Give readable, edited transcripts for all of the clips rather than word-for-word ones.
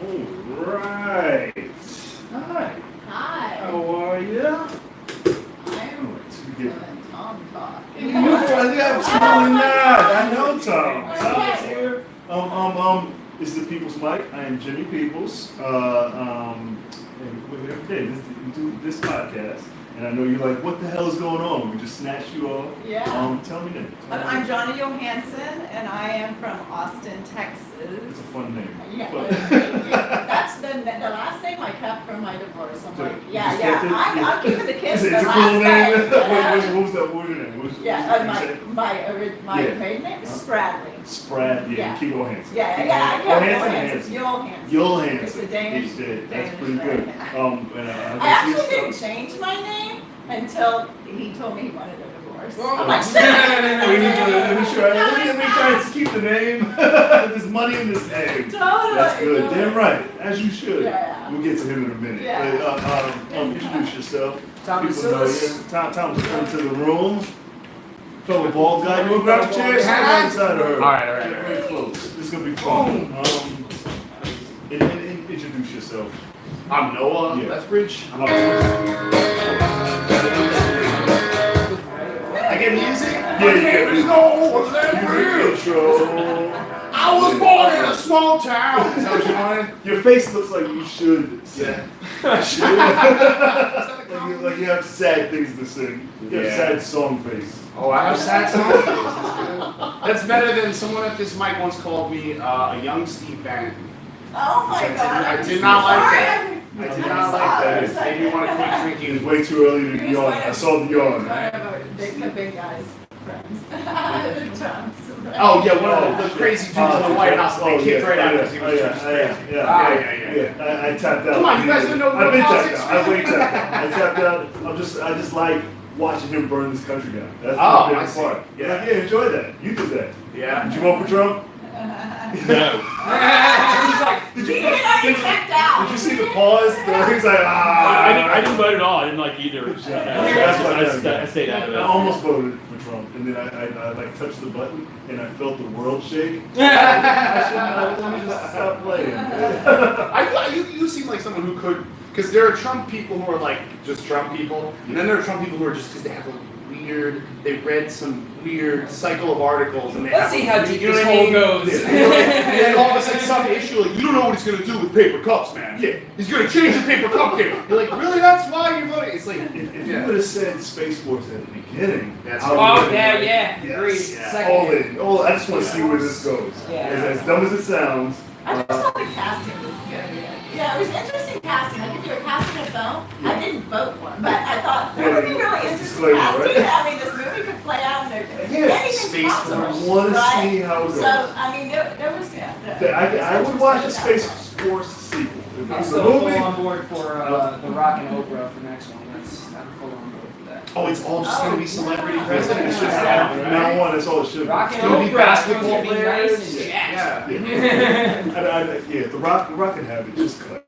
Right. Hi. Hi. How are you? I'm Tom Talk. You absolutely not. I know Tom. Tom is here. It's the People's Mic. I am Jimmy Peoples. And every day we do this podcast. And I know you're like, what the hell is going on? We just snatched you off. Yeah. Tell me that. I'm Jonna Juuls-Hansen, and I am from Austin, Texas. It's a fun name. Yeah, thank you. That's the last name I kept from my divorce. I'm like, I'm keeping the kids. It's a last cool name. name. What was that word in it? My maiden name is Spradley. Spradley. Keep on Hansen. Juuls-Hansen. Juuls-Hansen. It's a Danish. That's pretty good. I actually didn't change my name until he told me he wanted a divorce. Oh. I'm like, let me try to keep the name. There's money in this name. Totally. That's good. Damn right. As you should. Yeah. We'll get to him in a minute. Yeah. Introduce yourself. Decillis. Tom's come to the room. Fellow bald guy. You want to grab a chair? Stand inside of her. All right. Very close. This is going to be fun. Introduce yourself. I'm Noah. Yeah. Lethbridge. I get music? Yeah. There's no Lethbridge. I was born in a small town. Is that what you wanted? Your face looks like you should sing. Like you have sad things to sing. You have sad song face. Oh, I have sad songs. That's better than someone at this mic once called me a young Steve Bannon. oh my God. I did not like that. I did not like that. It made me want to quit It's drinking. way too early to yawn. I saw the yawn. The big guys' friends. Oh yeah, one of the crazy dudes in the White House that they kicked right out because he was just crazy. Yeah. I tapped out. Come on, you guys don't know I've been tapped politics, out. I way tapped out. I tapped out. I just like watching him burn this country down. That's Oh, my I favorite see. part. Yeah. Like, enjoy that. You did that. Yeah. Did you vote for Trump? No. He's like, Did He didn't already checked out. you see the pause? He's like, I didn't vote at all. I didn't like either. Yeah. I stayed out of I it. almost voted for Trump, and then I like touched the button, and I felt the world shake. Let me just stop playing. you seem like someone who could, because there are Trump people who are like just Trump people, and then there are Trump people who are just because they have a weird, they read some weird cycle of articles, and they Let's have see how deep you know this what I hole mean? goes. And then all of a sudden some issue, like, you don't know what he's going to do with paper cups, man. Yeah. He's going to change the paper cup game. You're like, really? That's why you're voting? It's like, If you would have said Space Force at the beginning, That's I right. would've Oh, been yeah. like, Agreed. yes, Second. all in. I just want to see where this goes. Yeah. As dumb as it sounds. I just thought the casting was good. Yeah, it was interesting casting. Like if you were casting a film, I didn't vote for it, but I thought that would be really interesting Disclaimer, casting. right? I mean, this movie could play out and anything's Space possible. I want to right? see how it goes. So, I mean, there was, I would watch a Space Force sequel. If I'm it's a still full movie. on board for The Rock and Oprah for the next one. I'm full on board for that. oh, it's all just going to be celebrity president. It's just Yeah. from now on, that's all it should be. Rock and gonna be Oprah basketball going to be nice players. and jacked. Yeah, the Rock can have it just cut.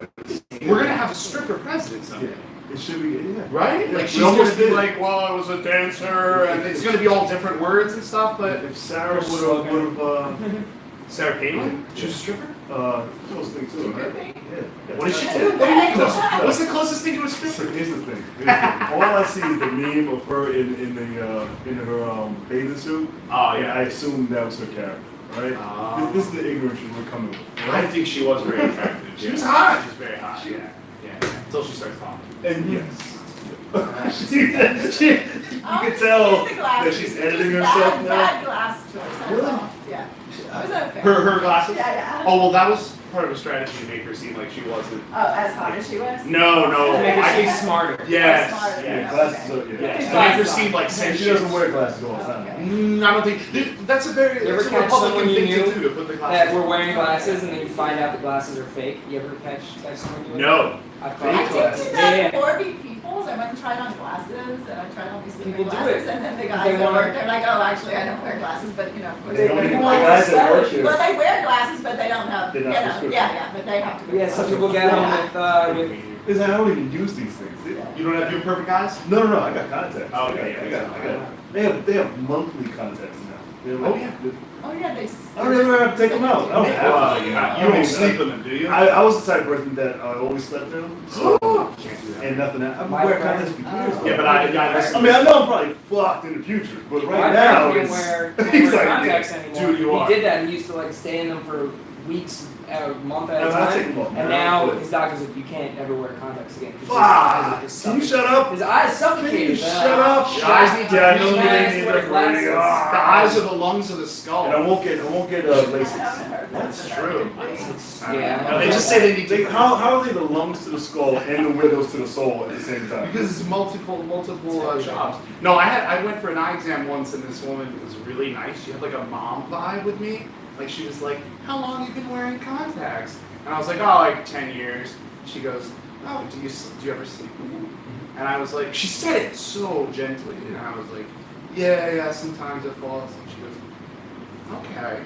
We're going to have a stripper president someday. Yeah, it should be. Yeah. Right? Yeah, Like we she's going almost to be did. like, well, I was a dancer, and it's going to be all different words and stuff, but If Sarah would have, Sarah Palin? She was a stripper? close thing too, right? Yeah. What did she do? What do you mean close? What's the closest thing to a So stripper? here's the thing. All I see is the meme of her in her bathing suit. Oh, And yeah. I assume that was her character, right? Oh. This is the ignorance we're coming with. I think she was very attractive. She was hot. She was very hot, yeah. Until she starts talking. And yes. You can tell that she's editing herself now. Bad glass choice. That's Really? all. Yeah. It was unfair. Her glasses? Yeah. Oh, well, that was part of a strategy to make her seem like she wasn't. Oh, as hot as she was? No. To make her I seem think smarter. Yes. Smarter. Yeah, glasses are, yeah. Yes. Yeah. To make her seem like And sentient. she doesn't wear glasses all the time. Okay. I don't think that's a very You ever that's a catch Republican someone you thing knew to do to put the glasses. That we're on. wearing glasses and then you find out the glasses are fake. You ever catch someone you No. I I thought did glasses. do that Yeah. before Peoples. I went and tried on glasses, and I tried all these different People do glasses, it. and then the They guys at want- work, they're like, oh, actually, I don't wear glasses, but you know, of course They they don't wear even want guys glasses. that work here. Well, they wear glasses, but they don't have, They're you not know, prescription. yeah, but they have to wear Yeah, some people get them with Is that I don't even use these things. You don't have your perfect eyes? No, I got contacts. Oh, okay, I got. They have monthly contacts now. They're Oh, like, yeah. Oh, yeah, they. I don't ever have to take them out. I don't have to. You don't sleep in them, do you? I was the type of person that I always slept in them. So, Can't do that. and nothing else. I've been My wearing friend- contacts for years. Yeah, but I I mean, I know I'm probably fucked in the future, but My right now, friend it's, can't he's wear like, contacts yeah. anymore. Dude, you are. He did that. He used to like stay in them for weeks, a month at a I take time. them off, man. And now his doctor's like, you can't ever wear contacts again. 'Cause his Fuck! eyes are Can you shut up? His eyes Can suffocated. you shut up? Your eyes need to Yeah, I know breathe. they Yes, need wear to breathe. glasses. The eyes are the lungs of the skull. And I won't get LASIK. That's true. Yeah. They just say they need to. How are they the lungs to the skull and the windows to the soul at the same time? Because it's multiple jobs. No, I went for an eye exam once, and this woman was really nice. She had like a mom vibe with me. Like she was like, "How long you been wearing contacts?" And I was like, "Oh, like 10 years." She goes, "Oh, do you ever sleep with them?" And I was like, she said it so gently, and I was like, "Yeah, sometimes it falls." And she goes, "Okay."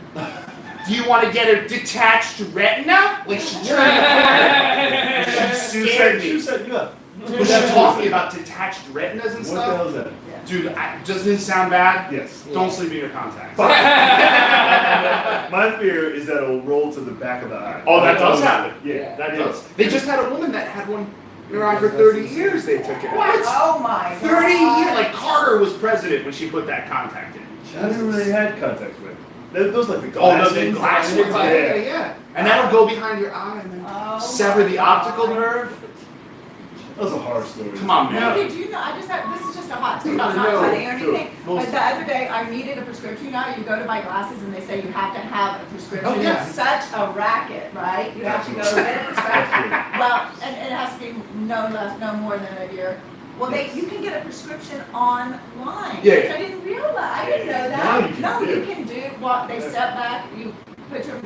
Do you want to get a detached retina? Like she turned the corner. She scared me. She said, yeah. Was she talking about detached retinas and What the hell stuff? is that? Dude, doesn't it sound bad? Yes. Don't sleep in your contacts. My fear is that it'll roll to the back of the eye. Oh, that does happen. Yeah. That does. They just had a woman that had one in her eye for 30 years. They took it. What? Oh, my God. 30 years? Like Carter was president when she put that contact in. I never really had contacts with. Those like the Oh, glass the ones? glass ones? Yeah. And that'll go behind your eye and then Oh, sever the my optical God. nerve. That was a horror story. Come on, No, man. did you know, this is just a hot take, it's No, not funny or sure. anything, Well, but the other day, I needed a prescription, you know, you go to buy glasses and they say you have to have a prescription. Oh, yeah. It's such a racket, right? You have to go to get a prescription. Well, and it has to be no more than a year. Well, you can get a prescription online, Yeah. which I didn't realize, I didn't know Now that. you can No, do you it. can do what, they step back, you put your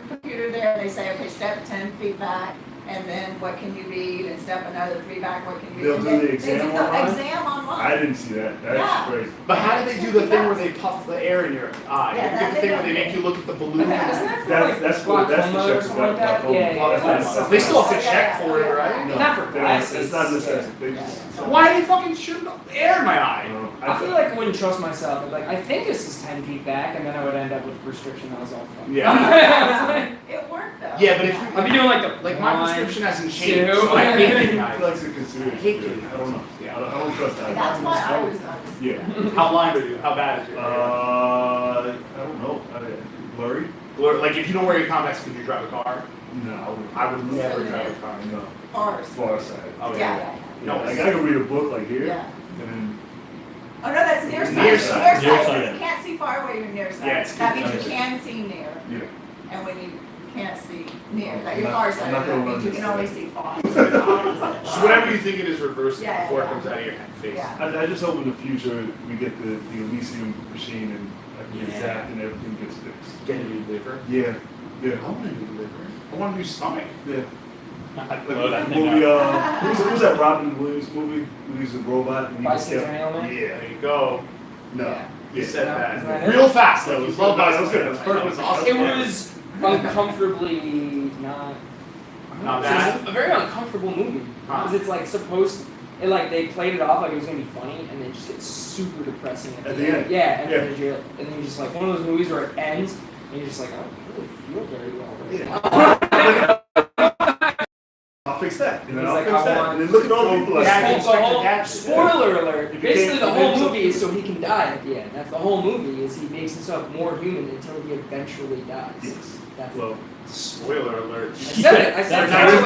computer there, they say, okay, step 10 feet back, and then what can you read, and step another 3 back, what can you read? They'll And do the they exam do the online? exam online. I didn't see that. That's Yeah. crazy. But how do they do the thing where they puff the air in your eye? Yeah, You get that the thing they where they don't make do. you look at the balloon. Yeah. Isn't that for That's like cool. That's the glaucoma or check something like that? glaucoma. Yeah, yeah. That's They still have to Yeah, check yeah, for it, yeah. right? No, Not for they don't. glasses. It's not necessary. They just. Why do you fucking shoot air in my eye? I feel like I wouldn't trust myself. I'd be like, I think this is 10 feet back, and then I would end up with a prescription that was all fucked. Yeah. It worked though. Yeah, but if I'd be doing like the like my one, prescription hasn't two. changed, so I hate getting I eyes. like to consider it. I hate getting I don't know. Yeah. I don't trust that. That's why I was nice. Yeah. How blind are you? How bad is your I don't know. Blurry? Or, like if you don't wear your contacts, could you drive a car? No. I would never drive a car. No. Farce. Far side. Oh Yeah, yeah. yeah, No, Like I can read a book like here, yeah. and then Oh, no, that's near sight. Near sight. Near sight. You can't see far away, you're near sight. Yeah, it's That means you confusing. can see near, yeah. and when you can't see near, that I'm you're not- far I'm sighted, not gonna that means run you this can only thing. see far. So it's opposite. So whatever you think it is, reverse it Yeah, before it yeah. comes out of your face. Yeah. I just hope in the future we get the Elysium machine and I can get Yeah. zapped and everything gets fixed. Get a new liver. Yeah. I Yeah. want a new liver. I want a new stomach. Yeah. I'd Like blow that the thing movie, out. who was that Robin Williams movie? When he was a robot and he just kept. Bicentennial Man? Yeah. There you go. No. Yeah. You Yeah. said No, that. isn't that it? Real fast. That Like, was you love good. That was good. Bicentennial. That was perfect. That was awesome. It was uncomfortably not. Not It bad. was a very uncomfortable movie because it's like supposed. It like they played it off like it was gonna be funny, and then it just gets super depressing At the end. Yeah, and Yeah. then you're and then you're just like one of those movies where it ends, and you're just like, I don't really feel very well. Yeah. I'll fix that. And then He's I'll like, fix I that. want- And then look at all the people like Yeah, The Inspector whole, Gadget. spoiler alert! If you Basically, the can't whole convince movie is so he can die at the end. That's the whole movie. Is he makes himself more human until he eventually dies. Yes. That's Well, Spoiler alert. I said it. I said That's it.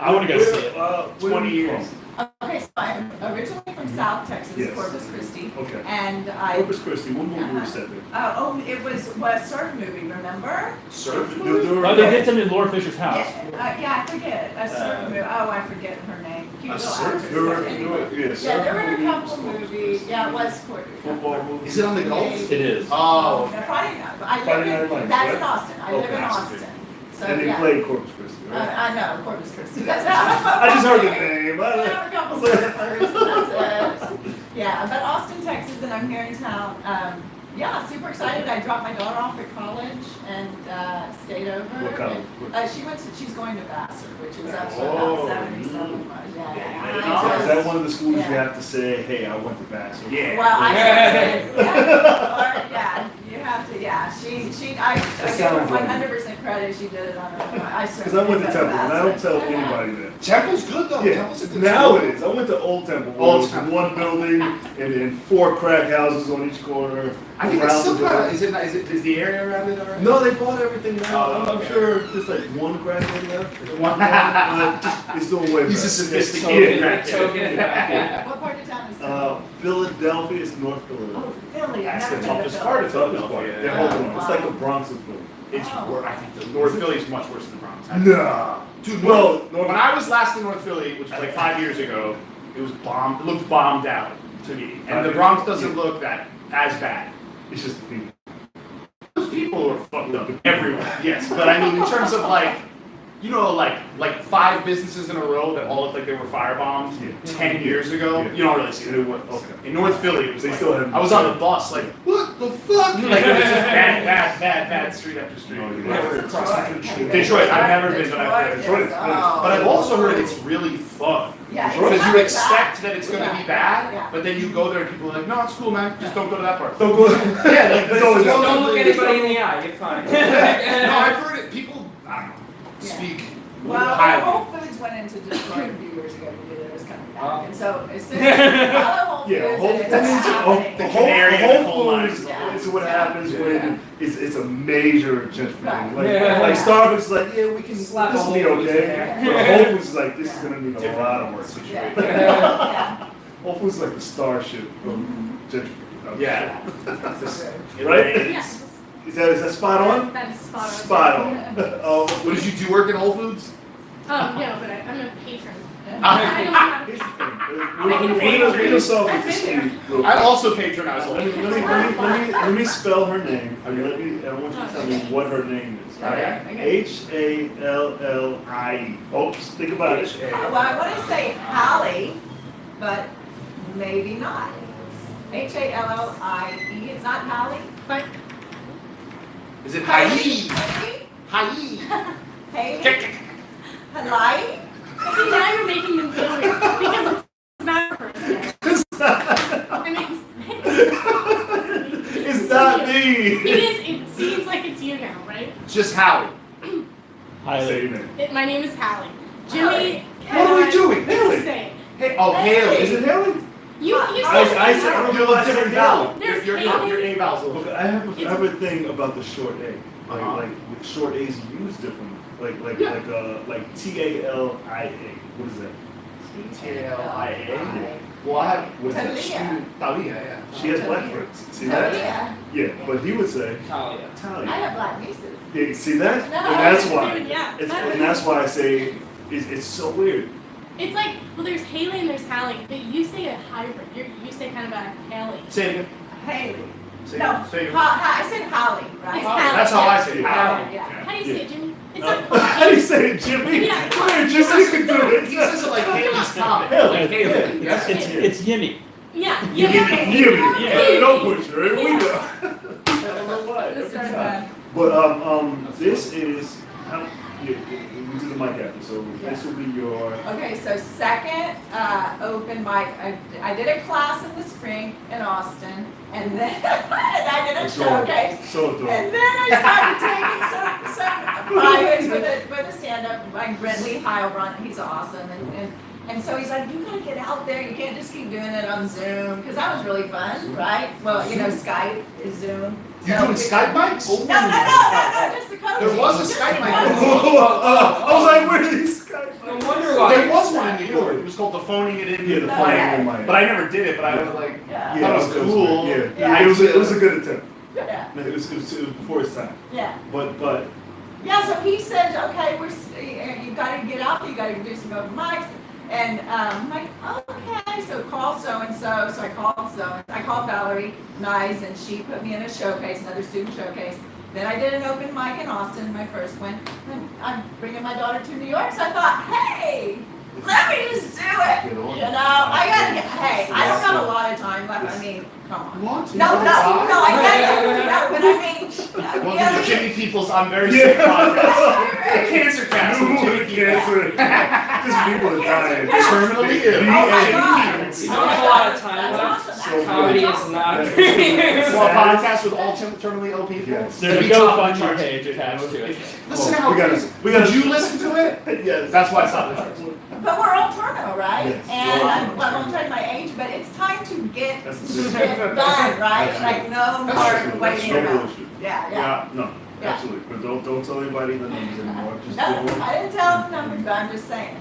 I want to go see it. where 20 are you years. from? Okay, so I'm originally from South Texas, Yes. Corpus Christi, Okay. and I, Corpus Christi, what movie was set there? it was a surf movie, remember? Surf The- movie? the- Oh, they did something in Laura Fisher's house. Yeah, I forget, a surf movie, I forget her name. Cute A little surf actress. There were, Anyway. yeah, Yeah, surf there were a movies, couple movies, yeah, it was Corpus. football movies. Is it on the Gulf? It is. Oh. No, Friday night, I live Friday Night in, Lights, that's right? in Austin, I live Okay. in Austin, so, And they yeah. played Corpus Christi, right? I know, Corpus Christi, that's I just heard the name. I have a couple surfers, that's it. Yeah, but Austin, Texas, and I'm here in town, Yeah, super excited. I dropped my daughter off at college and stayed over. What college? She's going to Vassar, which is up to Oh, about 77 miles. Yeah. Is that one of the schools you have to say, hey, I went to Vassar? Yeah. Well, I said, yeah, you have to, yeah. I give her 100% credit. She did it on her own. Because I went to Temple, and I don't tell anybody that. Temple's good though. Yeah, Temple's a good now school. it is. I went to Old Temple, where Old it was Temple. one building and then 4 crack houses on each corner. I think it's around still the kind building. of, is the area around it already? No, they bought everything now. Oh, I'm okay. sure there's like one graduate left. But it's doing way better. He's a sophisticated Yeah. Token. What part of town is that? Philadelphia is North Philadelphia. Oh, Philly. I've That's never the been to toughest Philly. part of Toughest part. Philadelphia. They're holding on. It's like the Bronx of Philly. It's Oh. worse. I think the North Philly is much worse than the Bronx. Nah. Dude, Well, when I was last in North Philly, which was like 5 years ago, it was bombed. It looked bombed out to me, and the Bronx doesn't look that as bad. It's just the people. Those people are fucked up everywhere. Yes, but I mean in terms of like, you know, like 5 businesses in a row that all looked like they were firebombed Yeah. 10 years ago. Yeah. You don't really see It that. went, okay. In North Philly, it was They like, still haven't- I was on the bus, like, what the fuck? Like, it was just bad, street after street. No, you Where's never Detroit? crossed the street. Detroit, I've never been, but I've heard Detroit is is- good. oh. But I've also heard it's really fun. Yeah, it's Because not you bad. expect that it's going to be bad, Yeah. but then you go there and people are like, no, it's cool, man. Just don't go to that part. Don't go. Yeah, like, It's always this is- Don't look anybody in the eye. You're fine. No, I've heard it. People, I don't know, Yeah. speak Well, highly. Whole Foods went into Detroit a few years ago because it was coming back, Oh. and so as soon as you follow Whole Foods, Yeah, Whole and it's Foods. happening. The canary in the coal Whole mine. Foods Yeah. is what Yeah. happens Yeah. when it's a major gentrification. Like, Yeah. like Starbucks is like, yeah, we can, Slap this a will be Whole Foods okay. in there. But Whole Foods is like, this is Yeah. gonna need a Different. lot of work. Yeah. Yeah. Yeah. Whole Foods is like the starship of gentrification. Yeah. True. Right? Yes. Is that spot on? That is spot on. Spot on. Oh, What did you do work at Whole Foods? No, but I'm a patron. Yeah. I don't have. here's the thing. We're gonna solve it this week. real I quick. also patronize Whole Let me, Foods. let me spell her name. I want you to tell me what her name is. Okay. Hallie. Oh, just think about it. Well, I want to say Hallie, but maybe not. Hallie. It's not Hallie. But Is it Haï? Maybe? Haï. Haley? Hallie? see, now you're making them feel weird because it's not a person. It makes It's not me. because it seems like it's you now, right? Just Howie. Say your name. My name is Hallie. Jimmy. What are we doing? Haley. Say. Hey, oh, Haley. Is it Haley? You I said, I don't You're know why a I said different Haley. vowel. There's Your Haley. A vowel's a little Okay, I have a thing about the short A. Uh-huh. Like with short A's used differently. Like Talia. What is that? Talia. Well, I have. What is that? Talia. Talia, yeah. She has black friends. See that? Yeah. Yeah, but he would say Talia. I Talia. have black nieces. Yeah, see that? No. And that's why. Yeah. And that's why I say it's so weird. It's like, well, there's Haley and there's Hallie, but you say a hybrid. You say kind of a Haley. Say it again. Haley. Say No, it. Say it. I said Hallie, right? It's Hallie. That's how I say it. Yeah. Yeah. How do you say it, Jimmy? It's How not do you say it, Jimmy? Yeah. Come here, Jimmy, you can do He it. says it like Haley's Comet. Haley. Like Haley. Yeah. It's Yimmy. Yeah. Yimmy. Don't butcher it. We know. I don't know why. This is Every time. bad. But this is how we do the mic after, so this will be your. Okay, so second open mic, I did a class in the spring in Austin, and then I did a showcase. So adorable. And then I started taking some private with a stand-up, like Brindley Heilbronn, he's awesome, and so he's like, you gotta get out there, you can't just keep doing it on Zoom, because that was really fun, right? Well, you know, Skype is Zoom. You're doing Skype mics? No, just the coaching. There was a Just Skype the mic. coaching. I was like, where are these Skype? No wonder why. There was one in New York. It was called the phoning it in. Yeah, the phone phone mic. But I never did it. But I was like, Yeah. that was cool. Yeah, Yeah. it was a good attempt. Yeah, It was before its time. yeah. But Yeah, so he said, okay, you gotta get out, you gotta do some open mics. And I'm like, okay, so call so-and-so. So I called Valerie Nyes, and she put me in a showcase, another student showcase. Then I did an open mic in Austin, my first one. And I'm bringing my daughter to New York, so I thought, hey, let me just do it. You know, I don't have a lot of time left. I mean, Come on. What? No, I get it. No, but I mean, Welcome to really. Jimmy People's I'm Very Sick podcast. The cancer cast with Jimmy People. Just people are dying. Terminally ill. Oh my God. You don't have a lot of time left. That's So Comedy good. is not. Well, a podcast with all terminally ill people. Yes. There's a That'd be top GoFundMe charts. page attached to it. Listen Oh, how we gotta- crazy. we gotta- Did you listen to it? Yes. That's why it's not the charts. But we're all terminal, right? Yes. And I won't tell you my age, but it's time to get That's the shit system. done, right? That's Like no That's more true. waiting No around. bullshit. Yeah. No, Yeah. absolutely. But don't tell anybody the numbers anymore. Just No, do it. I didn't tell the numbers, but I'm just saying.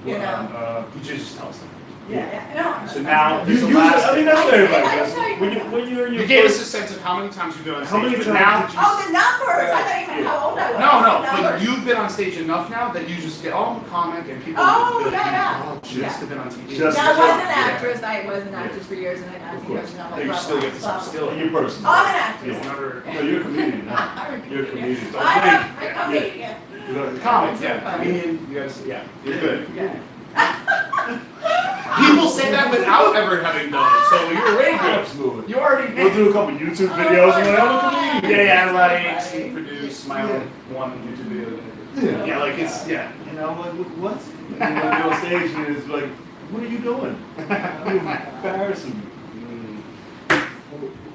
You know. You just tell us. Yeah. No. So now, You there's the use last. I mean, that's what everybody I does. tell you. When you're in your You gave us first- a sense of how many times you've been on How many stage, but times now. did you Oh, the numbers! I thought you meant how old I was. No, The but numbers. you've been on stage enough now that you just get, oh, I'm a comic, and people Oh, be like, yeah. oh, just have been on TV. Just- Yeah, I was an Yeah. actress. I was an actress for years, and then Of acting course. coach, and I'm No, like, you blah, still blah, get blah. some still. in your person. Oh, I'm an actress. You'll never. No, you're a comedian now. I'm a You're a comedian. Don't I'm blink. a comedian. You're a Comics, yeah. Comedian, you guys, yeah. You're good. Yeah. People say that without ever having done it, so you're way good. Absolutely. You already We'll did. do a couple YouTube videos and I'm a comedian. Yeah, I like produce my own one YouTube video. Yeah, like it's, yeah. And I'm like, what? And when you're on stage and it's like, what are you doing? You're embarrassing me.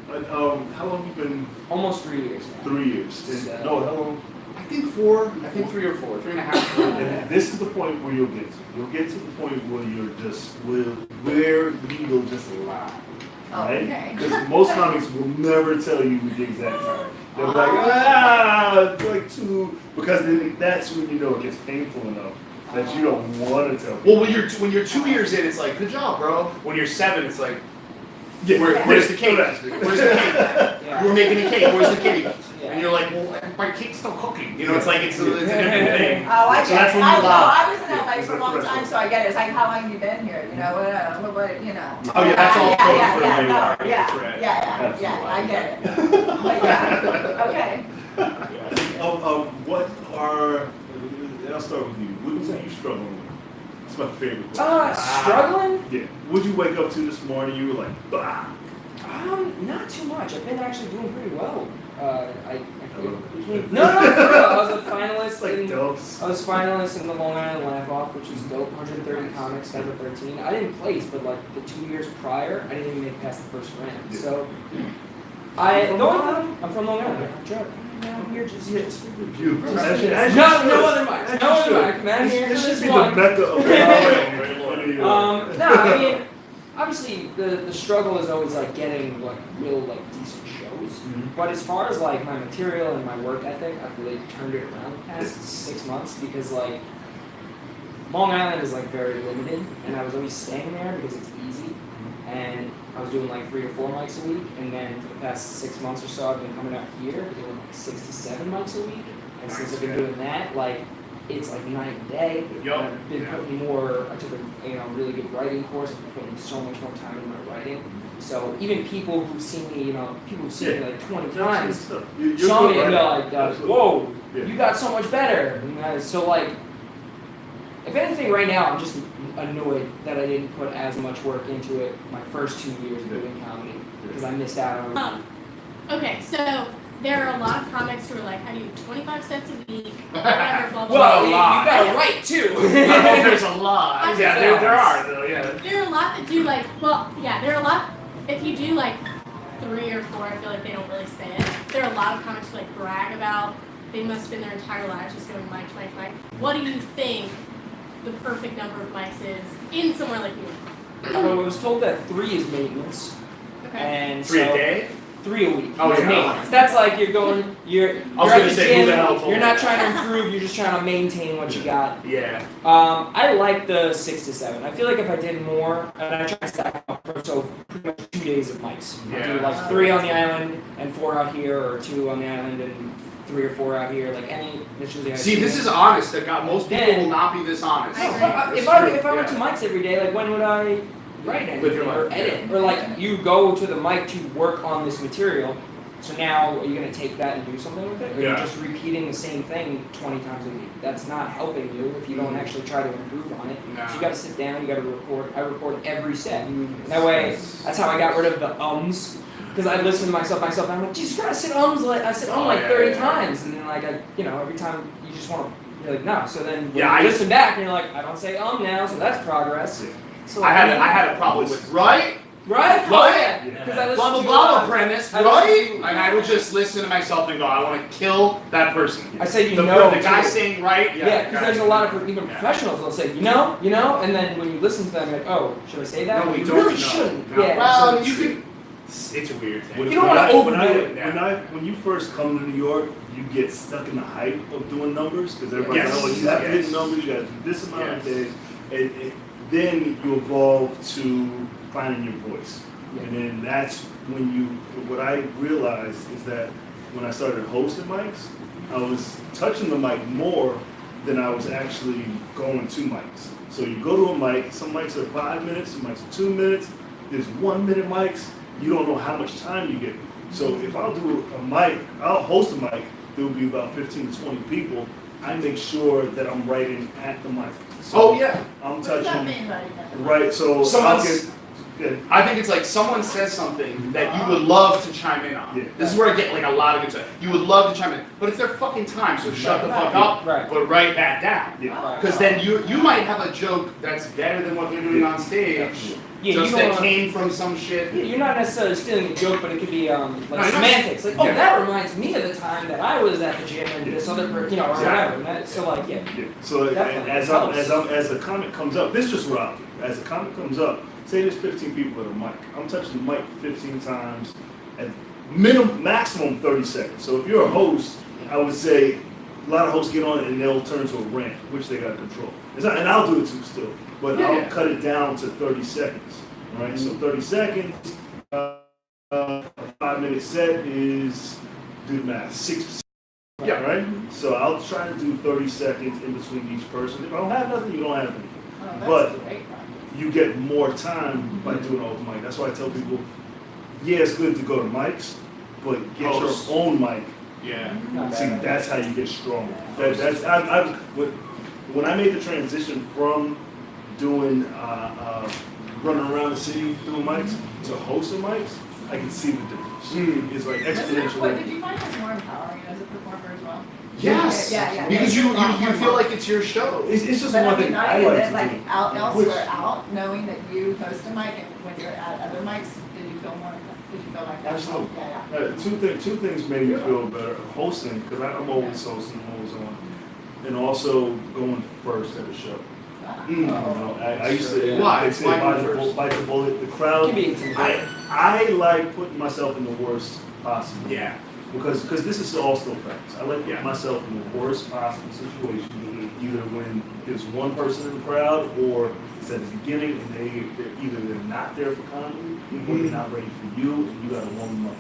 But, how long have you been? Almost 3 years now. 3 years. And, So- no, how long? I think 3 or 4, 3.5. And this is the point where you'll get to. You'll get to the point where you're just, where you will just lie. Oh, Right? okay. Because most comics will never tell you the exact time. They'll be like, it's like 2, because then that's when you know it gets painful enough that you don't want to tell people. Well, when you're 2 years in, it's like, good job, bro. When you're 7, it's like, Yeah. where's the cake? Yeah. Where's the cake? Yeah. You were making a cake. Where's the cake? Yeah. And you're like, well, my cake's still cooking. You know, it's like it's a different thing. Oh, I So get that's it. when I you know. lie. I was in LA for a long time, so I get it. It's like, how long have you been here? You know, what, you know. Oh, yeah, that's all code Yeah, for yeah, where you no, are. yeah, Right. yeah, I get it. But yeah, okay. What are, and I'll start with you. What are you struggling with? It's my favorite question. Struggling? Yeah. Would you wake up to this morning, you were like, bah. Not too much. I've been actually doing pretty well. I Hello. became, no, for real. I was a finalist It's like in. dubs. I was finalist in the Long Island Laugh Off, which was dope. 130 comics, number 13. I didn't place, but like the 2 years prior, I didn't even make it past the first round. Yeah. So, I'm from Long Island. I'm here just Beautiful. No, As you- no other mics. as No you other should. mics. Man, here This for should this be the one. mecca of comedy. No, I mean, obviously the struggle is always like getting like real like decent shows. Mhm. But as far as like my material and my work ethic, I've really turned it around the past 6 months because like Long Island is like very limited, and I was always staying there because it's easy, and I was doing like 3 or 4 mics a week, and then for the past 6 months or so, I've been coming out here doing like 6 to 7 mics a week, and since I've been doing that, like it's like night and day. Yup. And I've been putting more. I took a really good writing course. I've been putting so much more time in my writing. So even people who've seen me, people who've seen me like 20 times, You're saw me good, and they're right? like, Absolutely. "Whoa, Yeah. you got so much better." And so like, if anything, right now I'm just annoyed that I didn't put as much work into it my first 2 years of doing comedy because I missed out on. Okay, so there are a lot of comics who are like, I do 25 sets a week, whatever, blah, blah, Well, a you lot. gotta write too. I know there's a lot. I'm Yeah, just- there are though. Yeah. There are a lot that do like, well, yeah, there are a lot, if you do like 3 or 4, I feel like they don't really say it. There are a lot of comics who like brag about, they must spend their entire lives just going mic, mic, mic. What do you think the perfect number of mics is in somewhere like New York? I was told that 3 is maintenance, Okay. and 3 so a day? 3 a week. Oh, is yeah. maintenance. That's like you're I was at gonna the say, who gym, the hell told you're not you? trying to improve, you're just trying to maintain what you got. Yeah. I like the 6 to 7. I feel like if I did more, and I try to stack up, so pretty much 2 days of mics. I do Yeah. like 3 on the island and 4 out here, or 2 on the island and 3 or 4 out here, like any missions. I See, do. this is honest. That got most people Yeah. will not be this honest. I No, agree. if I went to mics every day, like when would I write anything Live your or life, edit? Or like you go to the mic to work on this material, So now, are you going to take that and do something with it? Or are Yeah. you just repeating the same thing 20 times a week? That's not helping you if you don't actually try to improve on it. No. So you got to sit down, you got to record. I record every set. And that way, that's how I got rid of the ums. Because I listen to myself, and I'm like, Jesus Christ, I said I said like 30 times. And then like, every time you just want to, you're like, no. So then when you listen back and you're like, I don't say now, so that's progress. Yeah. So I had a problem with right. Right? Right? Yeah. Because I listen Blah blah to blah premise, I right? listen to- And I would just listen to myself and go, I want to kill that person. I say The guy saying right, Yeah, because there's a lot of even professionals that'll say, you know, and then when you listen to them, you're like, oh, should I say that? No, we you don't really know. shouldn't. No. Yeah. Well, so you can. It's a weird thing. You don't wanna overdo it. When you first come to New York, you get stuck in the hype of doing numbers because everybody's Yes. like, oh, you have to Yes. hit numbers, you got to do this amount Yes. of days, and then you evolve to finding your voice, and then that's when what I realized is that when I started hosting mics, I was touching the mic more than I was actually going to mics. So you go to a mic, some mics are 5 minutes, some mics are 2 minutes. There's 1 minute mics, you don't know how much time you get. So if I'll do a mic, I'll host a mic, there will be about 15 to 20 people. I make sure that I'm writing at the mic. So Oh yeah. I'm What does that touching, mean, right now? right, so Someone's- I'll get, good. I think it's like someone says something that you would love to chime in on. Yeah. This is where I get like a lot of good stuff. You would love to chime in, but it's their fucking time, so shut the fuck up, Right. but write that down. Yeah. Right. Because then you might have a joke that's better than what they're doing on stage, Yeah, just you that don't wanna- came from some shit. You're not necessarily stealing a joke, but it could be No, like you're not- semantics. Like, oh, Yeah. that reminds me of the time that I was at the gym and this other, or Exactly. whatever. And that, so like, yeah. Yeah. So and Definitely. as a comment comes up, this is just what I'll do. As a comment comes up, say there's 15 people at a mic. I'm touching the mic 15 times at maximum 30 seconds. So if you're a host, I would say a lot of hosts get on it and they'll turn to a rant, which they got to control. And I'll do it too still, but I'll cut it down to 30 seconds. Right? So 30 seconds, a 5-minute set is, do the math, 6. Yeah. Right? So I'll try to do 30 seconds in between each person. If I don't have nothing, you don't have anything. Oh, that's But- great. You get more time by doing open mic. That's why I tell people, yeah, it's good to go to mics, but get Host. your own mic. Yeah. Not See, bad. that's how you get stronger. When I made the transition from doing running around the city doing mics to hosting mics, I can see the difference. It's like What exponentially. did you find was more empowering as a performer as well? Yes. Yeah. Because you feel like it's your show. It's just But one I mean, thing not I even like that, to like do. elsewhere out, knowing that you host a mic and when you're at other mics, did you feel like that? Absolutely. Yeah. Two things made me feel better. Hosting, because I'm always hosting, I'm always on. And also going first at a show. Ah. You know, I used to, Why? they say Why bite go the first? bite the bullet. The It crowd, can be intimidating. I like putting myself in the worst possible. Yeah. Because this is all still practice. I like putting Yeah. myself in the worst possible situation, either when there's one person in the crowd or it's at the beginning and they're not there for comedy or they're not ready for you and you gotta warm them up.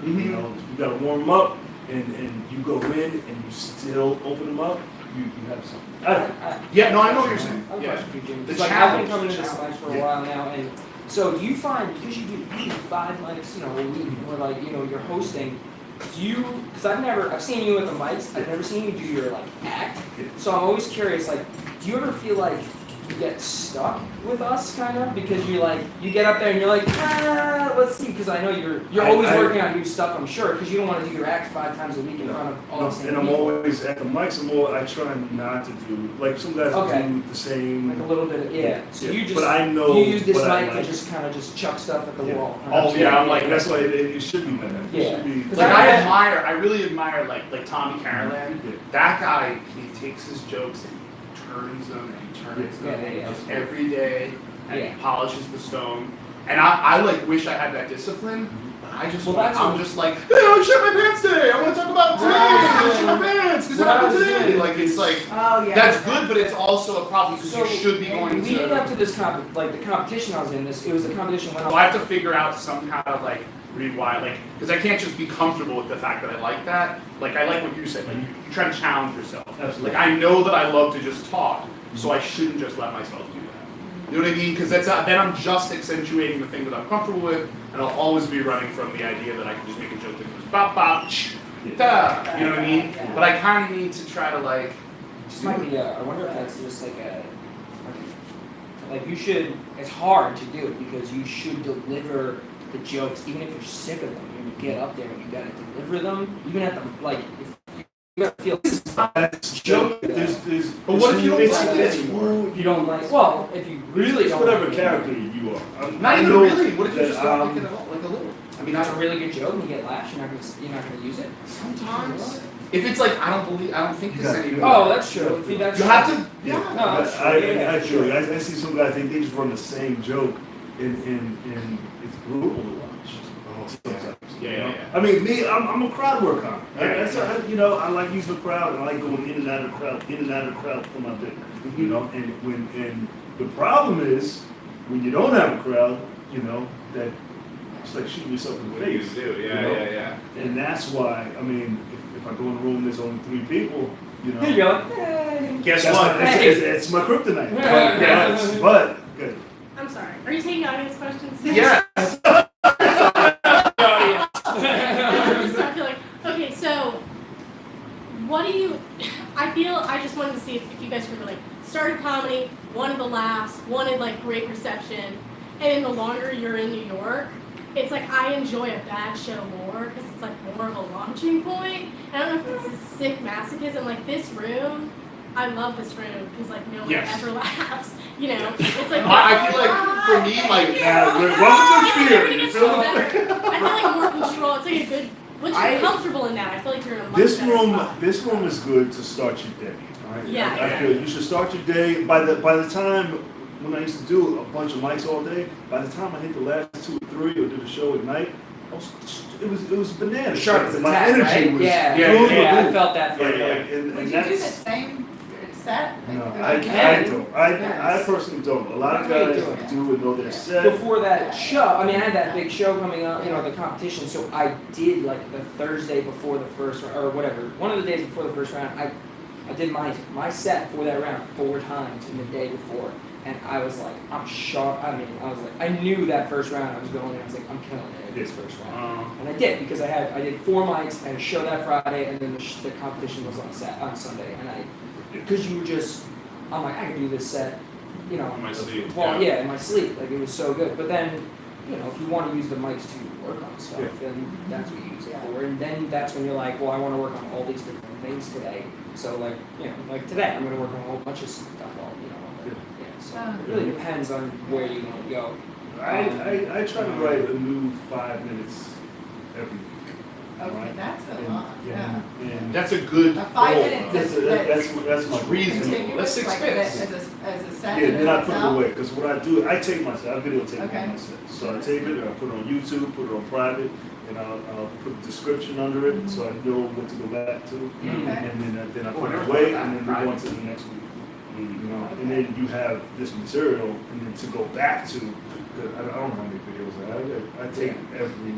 You know, you gotta warm them up and you go in and you still open them up, you have something. Yeah, no, I know what you're saying. I have a Yeah. question for you, Jim. The It's like I've challenge, been coming to the this challenge. life for a while now, and so do you find, because you do 5 mics, a week, or like, you're hosting, because I've seen you with the mics, I've never seen you do your act, so I'm always curious, do you ever feel like you get stuck with us, kind of, because you get up there and you're like, let's see, because I know you're always working on new stuff, I'm sure, because you don't want to do your act 5 times a week in front of all the same And I'm people. always at the mics. I try not to do like some guys Okay. do the same. Like a little bit of, yeah. So you just, but I know you use this what I mic to like. just kind of just chuck stuff at the Yeah. wall. Oh, yeah, I'm like, That's why it should be better. Yeah. It should be. Because Like I- I really admire like Tommy Carolan. Yeah. That guy, he takes his jokes and he turns them and he turns them Yeah. just every day and Yeah. he polishes the stone. And I wish I had that discipline. But I just Well, want, that's I'm what- just like, hey, I shit my pants today. I want to talk about today. I shit my pants because it What I happened was today. doing- Like it's like Oh, yeah. that's good, but it's also a problem because So, you should be going leading up to. to this the competition I was in, it was a competition when So I have to figure out some kind of rewire, because I can't just be comfortable with the fact that I like that. Like I like what you said, you try to challenge yourself. Absolutely. Like I know that I love to just talk, so I shouldn't just let myself do that. You know what I mean? Because then I'm just accentuating the thing that I'm comfortable with, and I'll always be running from the idea that I can just make a joke that goes bop bop, da. You know what I mean? But I kind of need to try to like. Just might be. I wonder if that's just like you should. It's hard to do because you should deliver the jokes, even if you're sick of them. When you get up there and you gotta deliver them, even at the like. If you gotta feel. That's joke. There's. But what if you don't like it it's anymore? If you don't like. Well, if you really it's don't. whatever like it, character you are. Not even know really. What if you that, just don't like it at all? Like a little. I mean, It's a really good joke and you get laughs. You're not gonna use it. sometimes. If it's like I don't think You this gotta- anymore. Oh, that's true. See, that's You have to. Yeah, No, that's true. I see some guys think they just run the same joke, and it's brutal to watch. Sometimes, Yeah, you know? yeah. I mean, me, I'm a crowd work on. Yeah, I like using the crowd, and I like going in and out of the crowd for my bit. You know, and the problem is when you don't have a crowd, you know, that it's like shooting yourself in the What do you face. do? you Yeah, know? yeah. And that's why, I mean, if I go in a room and there's only 3 people, you know. Here you go. Guess That's what? it's my kryptonite. Yeah. But good. I'm sorry. Are you taking audience questions? Yes. So I feel like, okay, so what do you, I just wanted to see if you guys were like, started comedy, wanted the laughs, wanted like great reception, and then the longer you're in New York, it's like I enjoy a bad show more because it's like more of a launching point. I don't know if it's a sick masochism, like this room, I love this room because like no one Yes. ever laughs, you know, it's like. I feel like for me, like Welcome to fear. Everybody You gets feel so me? better. I feel like more control. It's like a good. Once you're comfortable in that, I feel like you're in a much This better room, spot. this room is good to start your day. All right? Yeah, I feel you should start your day by the time when I used to do a bunch of mics all day. By the time I hit the last 2 or 3 or did a show at night, it was bananas. Sharp as a My tack, energy right? was Yeah, through the I roof. felt that for Like, you. and Would you do the that's same set? no, Like, I don't. I Yes. personally don't. A lot of That's what guys you're doing. do and know their set. Before that show, I mean, I had that big show coming up, you know, the competition. So I did like the Thursday before the first round, or whatever, one of the days before the first round. I did my set for that round 4 times in the day before, and I was like, I'm sharp. I mean, I was like, I knew that first round I was going, and I was like, I'm killing it this first round. And I did because I did 4 mics, I had a show that Friday, and then the competition was on Sunday, and because you were just, I'm like, I can do this set, you know. In my sleep, Well, yeah. yeah, in my sleep, like it was so good. But then, you know, if you want to use the mics to work on stuff, then that's what you use it for. And then that's when you're like, well, I want to work on all these different things today. So like, you know, like today, I'm going to work on a whole bunch of stuff. All, you know, yeah. So it really depends on where you want to go. I try to write a new 5 minutes every week. Okay, Right. that's a lot, yeah. And That's a good A 5 goal. minutes that's my reasonable. continuous, That's 6 like, minutes. As a set. Yeah, in then I put it itself? away because what I do, I tape myself, I videotape Okay. myself. So I tape it, I put it on YouTube, put it on private, and I'll put a description under it so I know what to go back to. Okay. And then I put it away, and then move on to the next week. You know, and then you have this material, and then to go back to. I don't know how many videos I have. I tape every.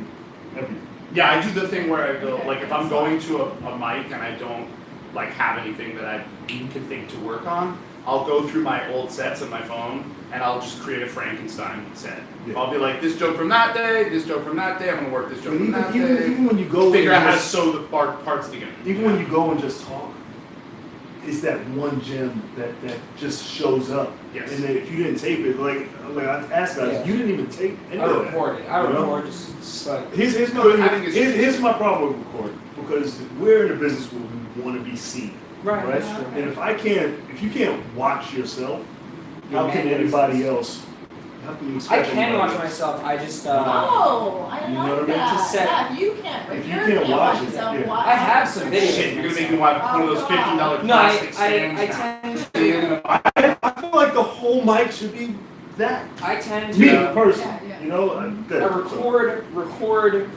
Yeah, I do the thing where I go, like, if I'm going to a mic and I don't, like, have anything that I can think to work on, I'll go through my old sets on my phone, and I'll just create a Frankenstein set. Yeah. I'll be like, this joke from that day, this joke from that day, I'm gonna work this joke But from that day. even when you go, Figure out and how to just- sew the parts together. even when you go and just talk, it's that one gem that just shows up. Yes. And then if you didn't tape it, like I asked guys, Yeah. you didn't even tape any I of that. record it. I You know? record just like. Here's my I think it's- here's my problem with recording because we're in a business where we want to be seen, Right. right? That's true. And if you can't watch yourself, Your how can mannerisms. anybody else? How can you I expect can anybody watch else? myself. I just Oh, I You know what I like mean? that. To set- Yeah, if you can't, If if you you can't can't watch watch it, yourself, yeah. watch. I have some videos. Shit, you're gonna make me want one of those $50 no, plastic I stands. tend I feel like the whole mic should be that. I tend to. Me personally, Yeah, yeah. you know, I'm good. I record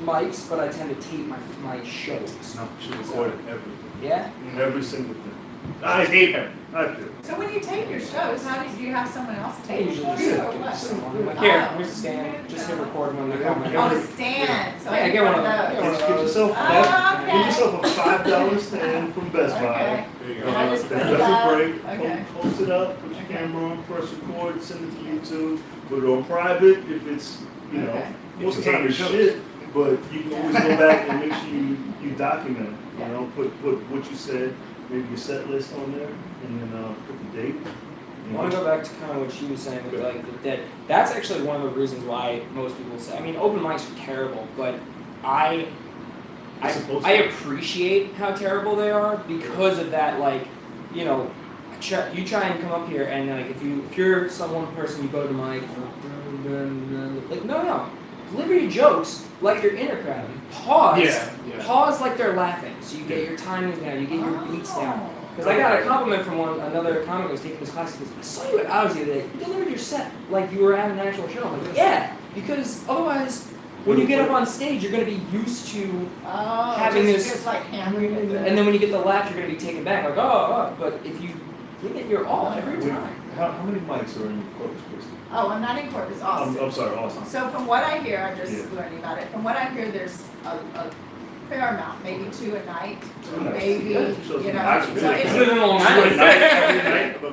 mics, but I tend to tape my shows. No, should record everything, Yeah. every single thing. I hate it. I feel. So when you tape your shows, how do you have someone else I tape usually for just you sit or there, what? just I'm like, here, here's a stand. Just hit record when they come in. On a stand, so Yeah, I get one of those. those. Get yourself Oh, okay. get yourself a $5 stand from Best Buy. Okay. There you And I just That put it doesn't up. break. Okay. Post it up. Put your Okay. camera on. Press record. Send it to YouTube. Put it on private if it's Okay. most of the time it's shit. but you can always go back and make sure you document. You know, put what you said, maybe your set list on there, and then put the date. I want to go back to kind of what she was saying with like the dead. That's actually one of the reasons why most people say. I mean, open mics are terrible, but I appreciate how terrible they are because of that. Like, you know, you try and come up here and like if you're some one person, you go to the mic, like no, deliver your jokes like you're in a crowd. Pause. Pause like they're laughing. So you get your timings down, you get your beats down. Because I got a compliment from another comic who was taking this class. He goes, I saw you at ours the other day. You delivered your set like you were at an actual show. I'm like, yeah, because otherwise, when you get up on stage, you're going to be used to having this. Just like hammering it. And then when you get the laugh, you're going to be taken back. Like, oh. But if you give it your all every time. How many mics are in Corpus Christi? Oh, I'm not in Corpus, Austin. I'm sorry, Austin. So from what I hear, I'm just learning about it. From what I hear, there's a fair amount, maybe 2 a night, maybe, you know. So it's,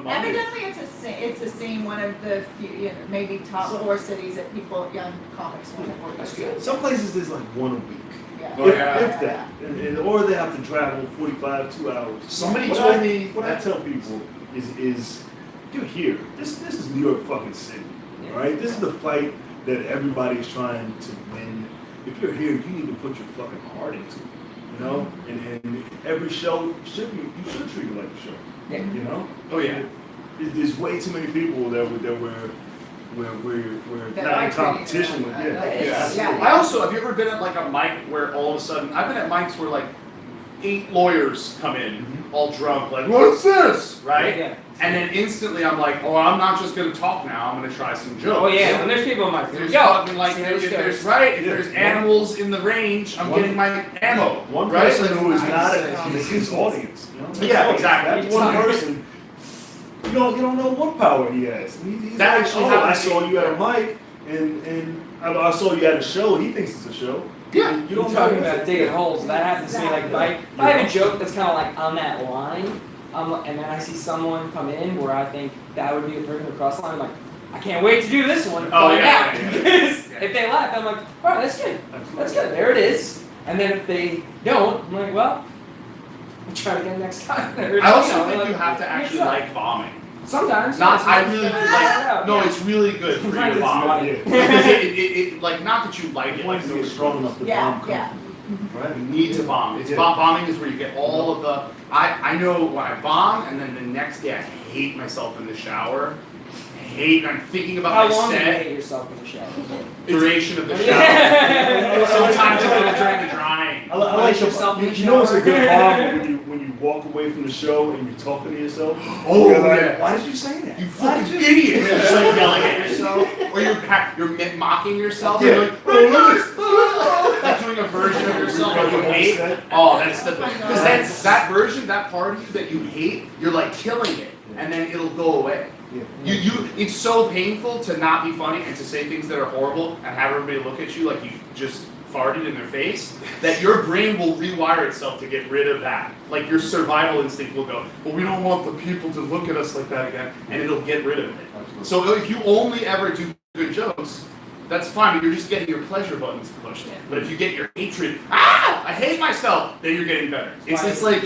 evidently, it's a scene, one of the few, you know, maybe top 4 cities that young comics want to work. That's good. Some places there's like 1 a week. Yeah. If that, and or they have to travel 45, 2 hours. Somebody told me what I tell people is you're here. This is New York fucking City, right? This is the fight that everybody's trying to win. If you're here, you need to put your fucking heart into it, you know. And every show you should treat it like a show, you know. Oh yeah. There's way too many people that we're not in competition with. Yeah. I also, have you ever been at like a mic where all of a sudden, I've been at mics where like 8 lawyers come in, all drunk, like, what's this, right? Yeah. And then instantly I'm like, oh, I'm not just gonna talk now, I'm gonna try some jokes. Oh yeah, when there's people in my There's fucking like, if there's animals in the range, I'm getting my ammo. One right? person who is not a comic is audience. You know? Yeah, exactly. That one person, you don't know what power he has. He's That like, actually I happened. saw you at a mic, and I saw you at a show. He thinks it's a show. Yeah. You You're don't talking know about digging holes. That happens to me. Like if I have a joke that's kind of like on that line, and then I see someone come in where I think that would be the person across the line, I'm like, I can't wait to do this one. Oh, Find yeah, out. yeah, yeah. Because if they laugh, I'm like, all right, that's good. That's good. There it is. And then if they don't, I'm like, well, we'll try again next time. I also think you have to actually like bombing. Sometimes. Not, yes, I really do like, no, yeah. it's really good for you Sometimes to it's bomb. funny. Because it, like, not that you like it, like, Once you get strong enough to bomb comfortably, right? you need to bomb. It's bombing is where you get all of the, I know when I bomb, and then the next day I hate myself in the shower. I'm thinking about How my long do you set. hate yourself in the shower? Duration of the shower. Yeah. Sometimes it's like during the drying. I like yourself in the you know it's a good shower. bomb when you walk away from the show and you're talking to yourself. Oh, You're like, yeah. why did you say that? You fucking idiot! You're just like yelling at yourself, or you're mocking yourself. Yeah. You're like, oh, like doing a version of yourself that you hate. Oh, that's the because that version, that part of you that you hate, you're like killing it, and then it'll go away. Yeah. It's so painful to not be funny and to say things that are horrible and have everybody look at you like you just farted in their face, that your brain will rewire itself to get rid of that. Like your survival instinct will go, well, we don't want the people to look at us like that again, and it'll get rid of it. So if you only ever do good jokes, that's fine, but you're just getting your pleasure buttons pushed. But if you get your hatred, I hate myself, then you're getting better. It's like,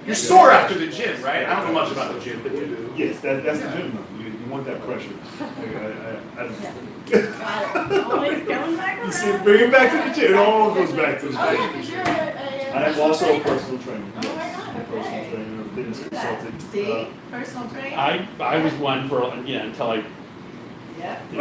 you're sore after the gym, right? I don't know much about the gym, but you do. Yes, that's the gym. You want that pressure. Got it. Always going back You see, around. bring it back to the gym. It all goes back to the Oh, yeah, gym. because you're I am also a personal trainer. Oh my God, Personal okay. trainer, fitness Look at consultant. that. D, personal trainer? I was one for until I. Yeah. I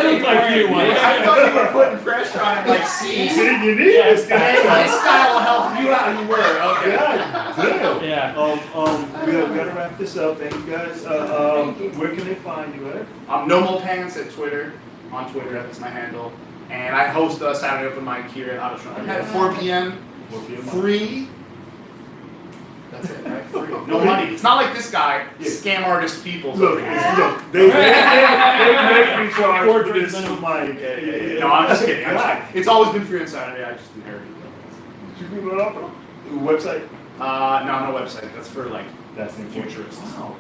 looked like you once. I thought you were putting pressure on it, like, see, See, you need Yes, this guy. this guy will help you out, and you were, okay. God damn. Yeah. We gotta wrap this up. Thank you guys. Thank you. Where can they find you at? No More Pants at Twitter, on Twitter, that's my handle. And I host a Saturday Open Mic here at Auto at 4 p.m. Free. That's it, right? Free. No money. It's not like this guy, scam artist people. Look, they make me charge for this mic. No, I'm just kidding. It's always been free on Saturday. I just inherited it. Should we put it up? Website? No website. That's for like That's the futurists. Wow.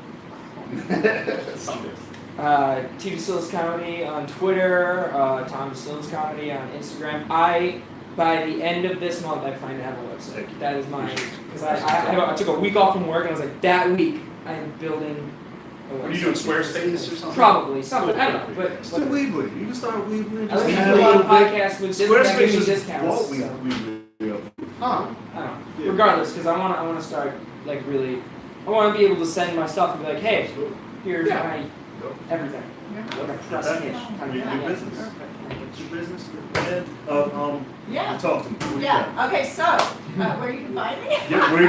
Someday. T Decillis Comedy on Twitter, Tom Decillis Comedy on Instagram. By the end of this month, I plan to have a website. That is my, because I took a week off from work and I was like, that week I am building a website. What are you doing, Squarespace or something? Probably, something, I don't know, but Still Weebly. You can start Weebly. I listen to a lot of podcasts with Squarespace giving just discounts. bought So. Weebly. Huh. I don't know. Yeah. Regardless, because I want to start like really, I want to be able to send my stuff and be like, hey, here's Yeah. my everything. Like a press That- pitch. Kind of your thing. business. It's your business. And Yeah. talk to me. What do you got? Yeah. Okay. So, where you can find me? Yeah, where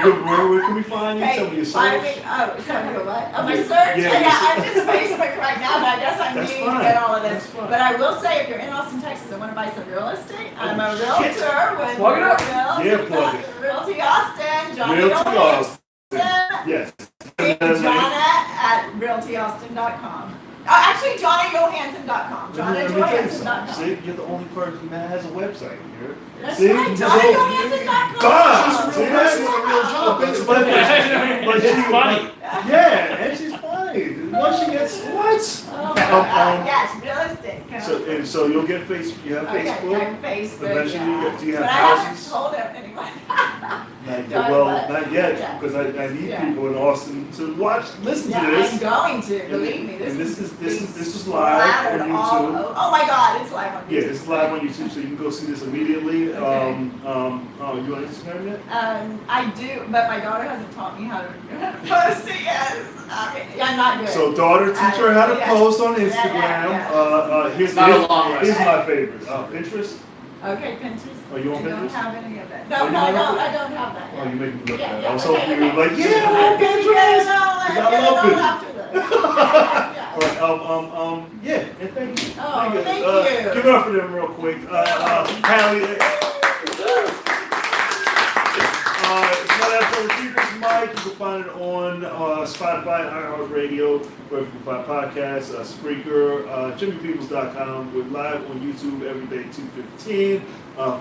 can we find you? Okay, Tell me your find me. search. Tell me what? Oh, my Yeah. search. Yeah, Yeah, your I'm just Facebook right now, but I guess I'm That's needing to fine. get all of this. That's fine. But I will say, if you're in Austin, Texas, and want to buy some real estate, I'm a Oh, shit. realtor with Plug it up. Yeah, plug it. Realty Austin, Johnny Realty Johansson, Yes. and Jonna at realtyaustin.com. Actually, JonnaJohansson.com. JonnaJohansson.com. See, you're the only person that has a website here. That's See? right, So- JonnaJohansson.com. God, see, that's She's a real job. But She's funny. Yeah, and she's funny. Once she gets what? Oh my God. Um, Yes, real estate. So you'll get Facebook. You have Okay, Facebook. I'm Facebook. Eventually, Yeah. do you have But I haven't houses? told him anyone. Not yet. Done, Well, but- not yet, yeah. because I need Yeah. people in Austin to listen Yeah, to this. I'm going to. Believe me, And this is being live on splattered all YouTube. over. Oh my God, it's live on YouTube. Yeah, it's live on YouTube, so you can go see this immediately. Okay. You on Instagram yet? I do, but my daughter hasn't taught me how to post it yet. I'm not good. So daughter, teach her how to Yeah. post on Yeah, Instagram. yeah. Here's Not a long rest. Here's my favorite. Pinterest. Okay, Pinterest. Are you on I don't Pinterest? have any of that. Oh, No, you no, don't no, have it? I don't have that. Oh, you make me look Yeah, bad. yeah, I was okay, hoping you were like, okay. yeah, I'm on Pinterest. Because I love it. after that. All right. Yeah. And thank you. Oh, thank you. Give it up for them real quick. Hallie. It's not that for the People's Mic. You can find it on Spotify, iHeartRadio, wherever you can find podcasts, Spreaker, JimmyPeoples.com. We're live on YouTube every day, 2:15.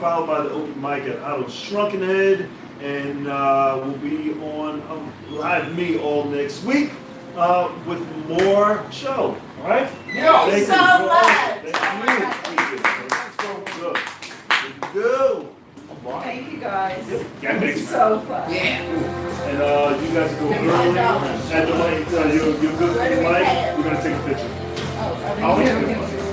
Followed by the open mic at Otto's Shrunken Head. And we'll be on Live Me all next week with more show. All right? Thank you so much. Thank you. Good. Good. Thank you guys. Yeah, It thanks, was so fun. And you guys go And early. $5. And you're good Where for do the we mic. pay it? We're gonna take a picture. Oh, I'll everything. take a picture.